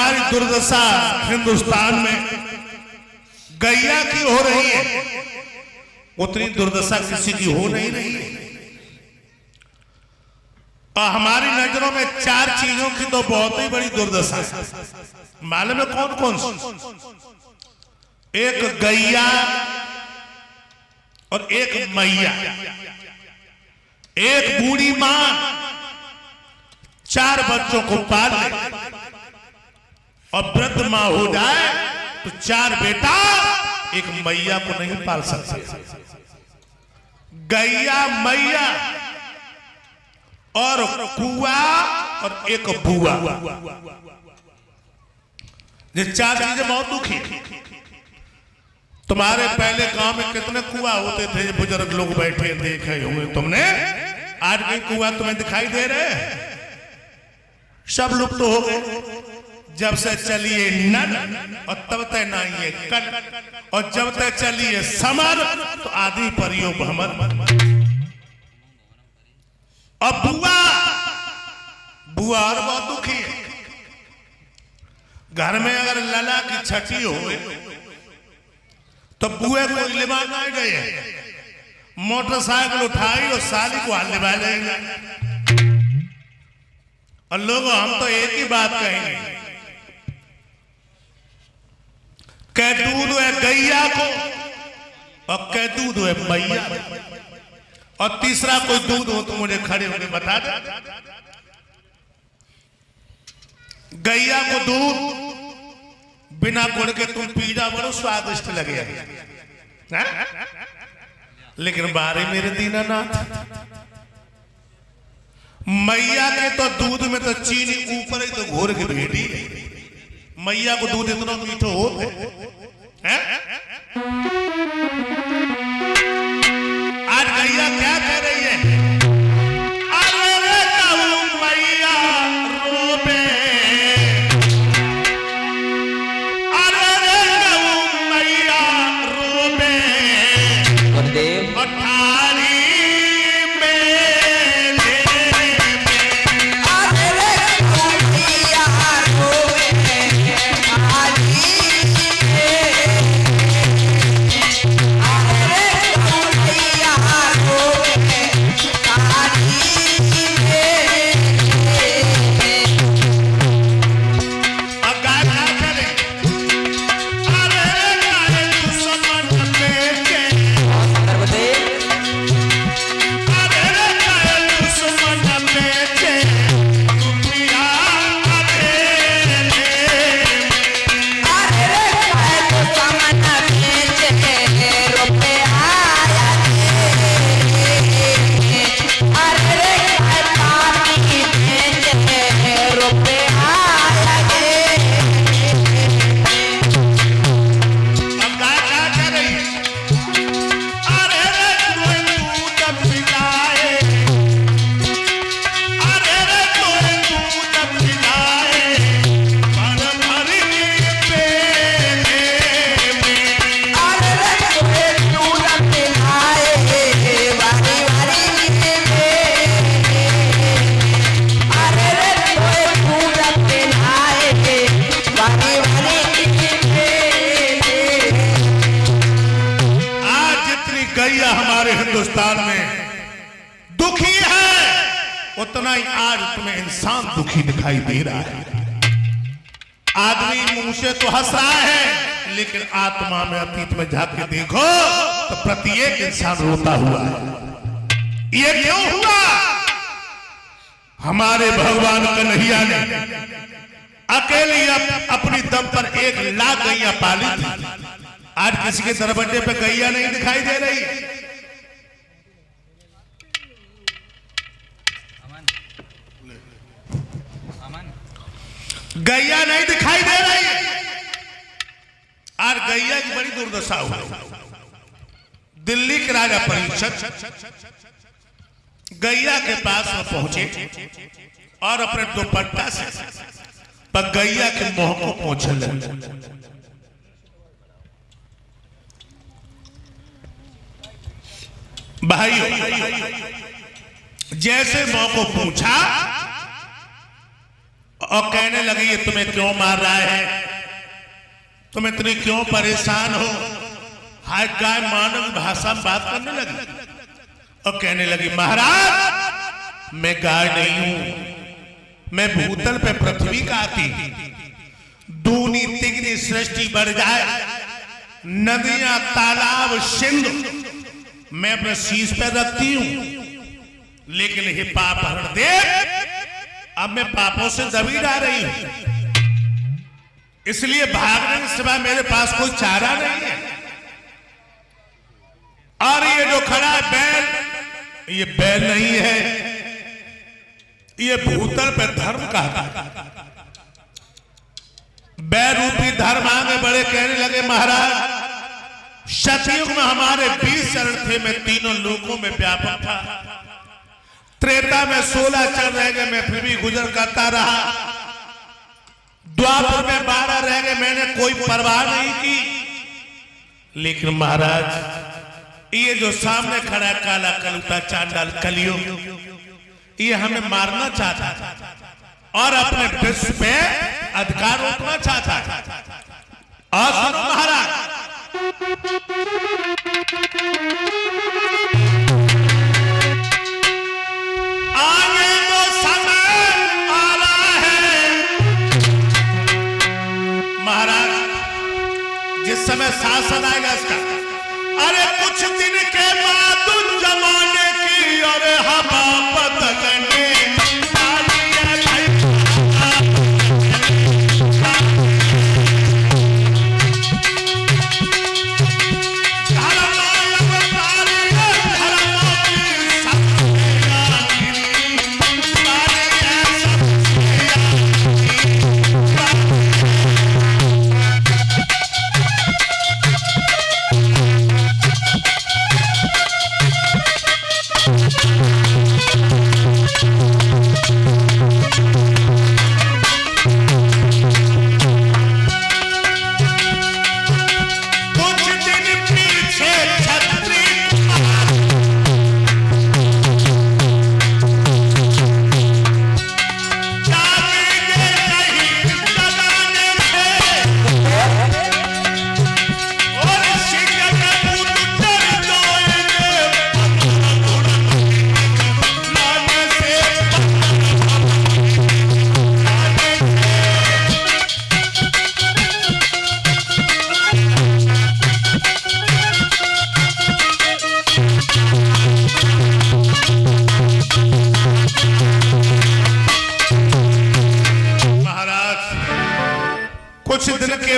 हमारी दुर्दशा हिंदुस्तान में गैया की हो रही है, उतनी दुर्दशा किसी की हो नहीं रही है। और हमारी नजरों में चार चीजों की तो बहुत ही बड़ी दुर्दशा है। मालूम है कौन कौन सी? एक गैया और एक मैया, एक बूढ़ी मां 4 बच्चों को पाल ले और वृद्ध मां हो जाए तो 4 बेटा एक मैया को नहीं पाल सकते। गैया, मैया और कुआ और एक बुआ, ये 4 चीजें बहुत दुखी। तुम्हारे पहले गांव में कितने कुआ होते थे, बुजुर्ग लोग बैठे देखे होंगे तुमने। आज भी कुआ तुम्हें दिखाई दे रहे? सब लुप्त तो हो गए। जब से चलिए नर और तब तक नाइए कट, और जब तक चलिए समर तो आदि परियो भमर। और बुआ और बहुत दुखी है। घर में अगर लला की छठी हो तो बुए को लिबा नहीं गए, मोटरसाइकिल उठाई और साली को हाथ लिबा लेंगे। और लोगों हम तो एक ही बात कहेंगे, कै दूध है गैया को और कै दूध है मैया। और तीसरा कोई दूध हो तो मुझे खड़े होकर बता दे। गैया को दूध बिना गुड़ के तुम पी जाओ, बड़ो स्वादिष्ट लगे, लेकिन बारे मेरे दीनानाथ, मैया के तो दूध में तो चीनी ऊपर ही तो घोर के भेटी। मैया को दूध इतना मीठो हो आज गैया क्या कह रही है? अरे मैया रोबे, हिंदुस्तान में दुखी है, उतना ही आज तुम्हें इंसान दुखी दिखाई दे रहा है। आदमी मुंह से तो हंस रहा है, लेकिन आत्मा में, अतीत में झांक के देखो तो प्रत्येक इंसान रोता हुआ है। ये क्यों हुआ? हमारे भगवान कन्हैया ने अकेले अपनी दम पर 1 लाख गैया पाली थी। आज किसी के दरवाजे पे गैया नहीं दिखाई दे रही। गैया नहीं दिखाई दे रही। आज गैया की बड़ी दुर्दशा हुई। दिल्ली के राजा परीक्षित गैया के पास में पहुंचे और अपने दुपट्टा से पर गैया के मुंह को पोंछने लगे। भाइयों, जैसे मुंह को पूछा और कहने लगी ये तुम्हें क्यों मार रहा है, तुम इतनी क्यों परेशान हो। हाय गाय मानव भाषा में बात करने लगी और कहने लगी महाराज मैं गाय नहीं हूं, मैं भूतल पे पृथ्वी का आती, दूनी तिगनी सृष्टि बढ़ जाए, नदियां तालाब सिंधु मैं अपने शीश पे रखती हूं, लेकिन हे पाप हरण देव अब मैं पापों से दबी जा रही हूं, इसलिए भागने के सिवा मेरे पास कोई चारा नहीं है। और ये जो खड़ा है बैल, ये बैल नहीं है, ये भूतल पे धर्म कहता। बैल रूपी धर्म आगे बड़े कहने लगे महाराज सतयुग में हमारे 20 चरण थे, मैं तीनों लोकों में व्यापक था, त्रेता में 16 चरण रह गए, मैं फिर भी गुजर करता रहा, द्वापर में 12 रह गए, मैंने कोई परवाह नहीं की। लेकिन महाराज ये जो सामने खड़ा काला कलुटा चांडाल कलियुग ये हमें मारना चाहता था और अपने विश्व पे अधिकार रोकना चाहता है। और सुनो महाराज आगे वो समय आ रहा है महाराज जिस समय शासन आएगा इसका, अरे कुछ दिन के बाद जमाने की और हवा बदलने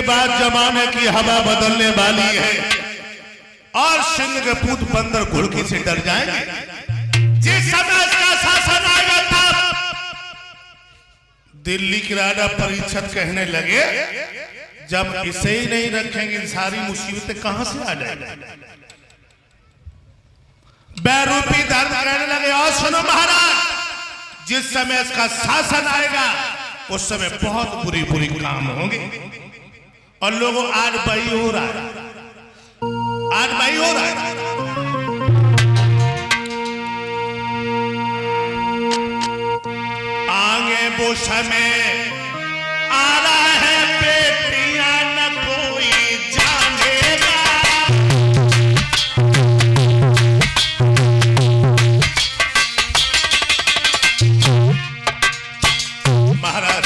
बाद जमाने की हवा बदलने वाली है और सिंह के पूत बंदर घुड़की से डर जाएंगे। जिस समय इसका शासन आएगा तब दिल्ली के राजा परीक्षित कहने लगे जब इसे ही नहीं रखेंगे सारी मुसीबतें कहां से आ जाएंगी। बैरूपी धर्म कहने लगे और सुनो महाराज जिस समय इसका शासन आएगा उस समय बहुत बुरी बुरी काम होंगे और लोगों आज वही हो रहा है, आज वही हो रहा है। आगे वो समय आ रहा है बेटियां न कोई जानेगा। महाराज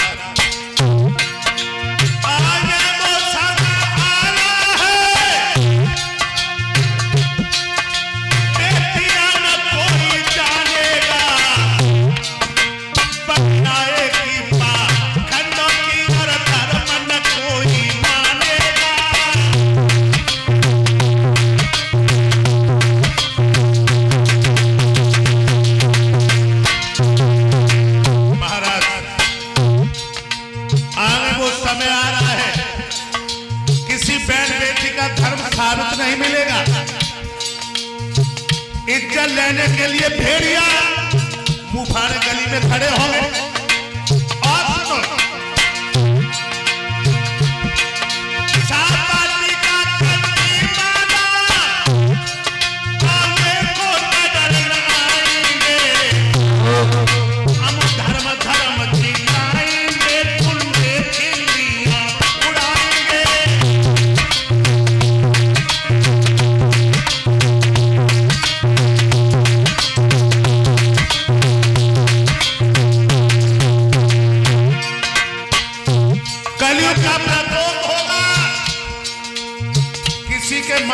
इज्जत लेने के लिए भेड़िया मुंह फाड़े गली में खड़े होंगे और सुनो शाबाशी का कदीमाना आगे को नजर आएंगे हम धर्म धर्म जिलाएंगे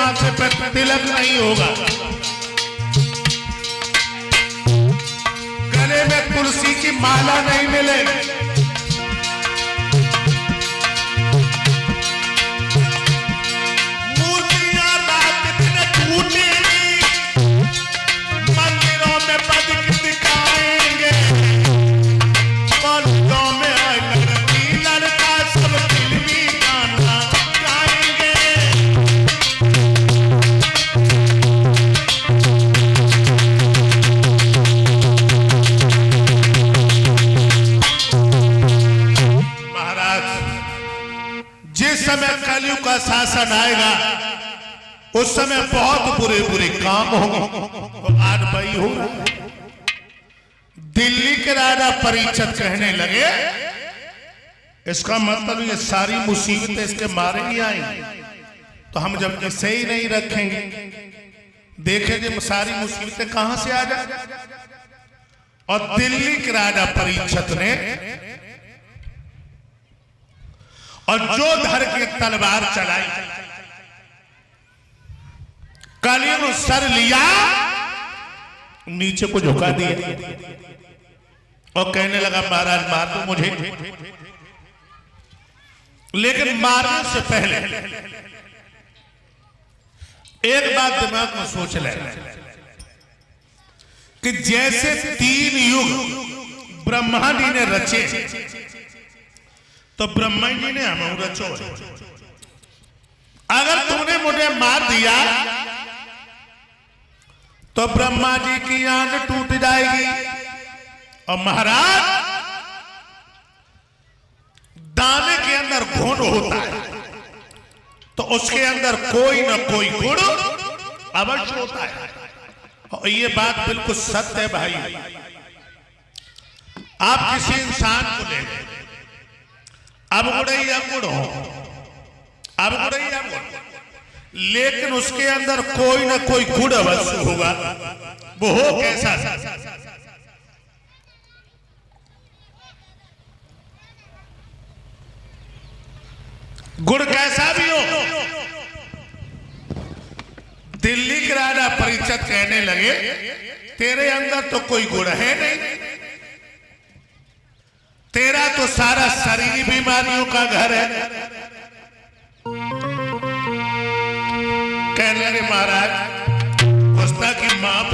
माथे पे तिलक नहीं होगा, गले में तुलसी की माला नहीं मिलेगी, मूर्तियां रात दिन टूटेगी, मंदिरों में पद दिखाएंगे, कॉलेजों में लड़की लड़का सब फिल्मी गाना गाएंगे। जिस समय कलयुग का शासन आएगा उस समय बहुत बुरे बुरे काम होंगे। तो आज वही हो रहा है। दिल्ली के राजा परीक्षित कहने लगे, इसका मतलब ये सारी मुसीबतें इसके मारे ही आएंगी, तो हम जब इसे ही नहीं रखेंगे, देखेंगे सारी मुसीबतें कहां से आ जाए। और दिल्ली के राजा परीक्षित ने और जो धर की तलवार चलाई, कलयुग सर लिया, नीचे को झुका दिया और कहने लगा महाराज मार दो मुझे, लेकिन मारने से पहले एक बात दिमाग में सोच ले कि जैसे 3 युग ब्रह्मा जी ने रचे तो ब्रह्मा जी ने हमें रचो। अगर तुमने मुझे मार दिया तो ब्रह्मा जी की आंख टूट जाएगी, और महाराज दाने के अंदर घुन होता है तो उसके अंदर कोई ना कोई गुण अवश्य होता है। और ये बात बिल्कुल सत्य है भाई। आप किसी इंसान को ले लें, अब गुड़ई अंगुड़ हो, अब गुड़ई अंगुड़, लेकिन उसके अंदर कोई ना कोई गुण अवश्य होगा। वो हो कैसा? गुण कैसा भी हो। दिल्ली के राजा परीक्षित कहने लगे, तेरे अंदर तो कोई गुण है नहीं, तेरा तो सारा शरीर बीमारियों का घर है। कहने लगे महाराज पुस्ता की माप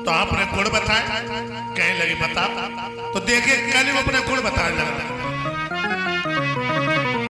तो आपने गुण बताए। कहने लगे बता। तो देखिए कल अपने गुण बताने लगा।